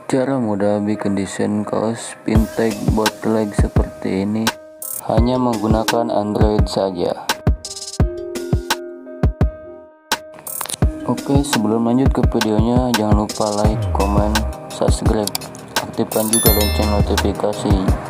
Cara mudah bikin desain kaos vintage bootleg seperti ini hanya menggunakan Android saja. Oke, sebelum lanjut ke videonya, jangan lupa like, komen, subscribe, aktifkan juga lonceng notifikasi.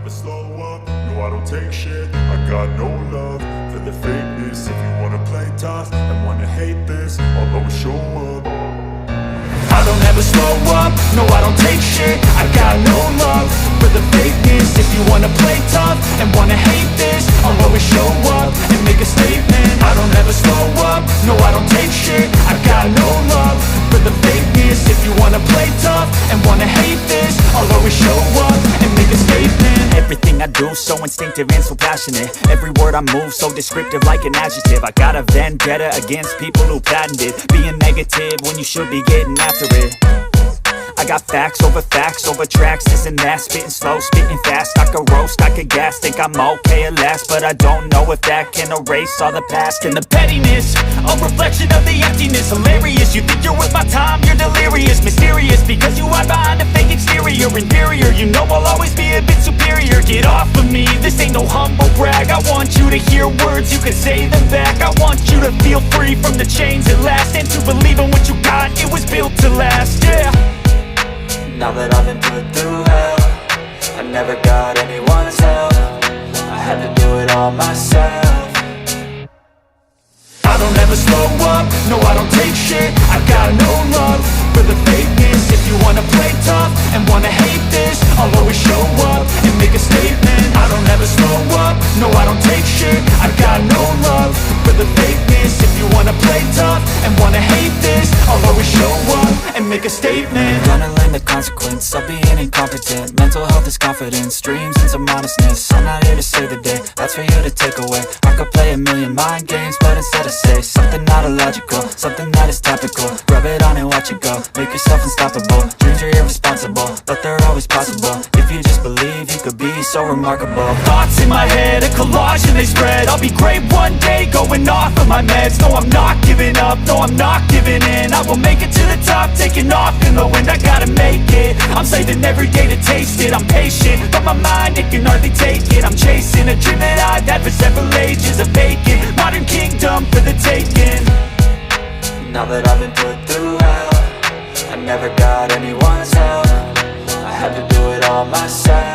never slow up, no I don't take shit. I got no love for the fakeness. If you wanna play tough and wanna hate this, I'll always show up. I don't ever slow up, no I don't take shit. I got no love for the fakeness. If you wanna play tough and wanna hate this, I'll always show up and make a statement. I don't ever slow up, no I don't take shit. I got no love for the fakeness. If you wanna play tough and wanna hate this, I'll always show up and make a statement. Everything I do so instinctive and so passionate. Every word I move so descriptive like an adjective. I got a vendetta against people who patented being negative when you should be getting after it. I got facts over tracks, this and that. Spitting slow, spitting fast, I could roast, I could gas. Think I'm okay at last, but I don't know if that can erase all the past. And the pettiness, a reflection of the emptiness. Hilarious, you think you're worth my time, you're delirious. Mysterious, because you hide behind a fake exterior. Inferior, you know I'll always be a bit superior. Get off of me, this ain't no humble brag. I want you to hear words, you can say them back. I want you to feel free from the chains at last, and to believe in what you got, it was built to last, yeah. Now that I've been put through hell, I never got anyone's help. I had to do it all myself. I don't ever slow up, no I don't take shit. I got no love for the fakeness. If you wanna play tough and wanna hate this, I'll always show up and make a statement. I don't ever slow up, no I don't take shit. I got no love for the fakeness. If you wanna play tough and wanna hate this, I'll always show up and make a statement. Gonna learn the consequence of being incompetent. Mental health is confidence, dreams and some honestness. I'm not here to save the day, that's for you to take away. I could play a million mind games, but instead I say something not illogical, something that is topical. Rub it on and watch it go, make yourself unstoppable. Dreams are irresponsible, but they're always possible. If you just believe, you could be so remarkable. Thoughts in my head, a collage and they spread. I'll be great one day, going off of my meds. No I'm not giving up, no I'm not giving in. I will make it to the top, taking off in the wind. I gotta make it, I'm saving every day to taste it. I'm patient, but my mind, it can hardly take it. I'm chasing a dream that I've had for several ages. A vacant, modern kingdom for the taking. Now that I've been put through hell, I never got anyone's help. I had to do it all myself.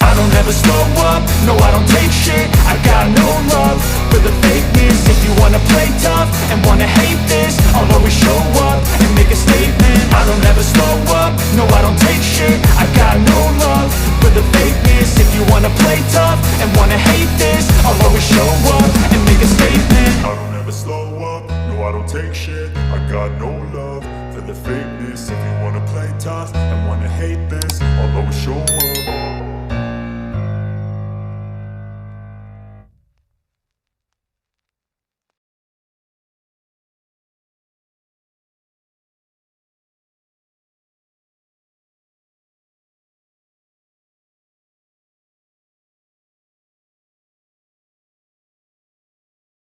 I don't ever slow up, no I don't take shit. I got no love for the fakeness. If you wanna play tough and wanna hate this, I'll always show up and make a statement. I don't ever slow up, no I don't take shit. I got no love for the fakeness. If you wanna play tough and wanna hate this, I'll always show up and make a statement. I don't ever slow up, no I don't take shit. I got no love for the fakeness. If you wanna play tough and wanna hate this, I'll always show up.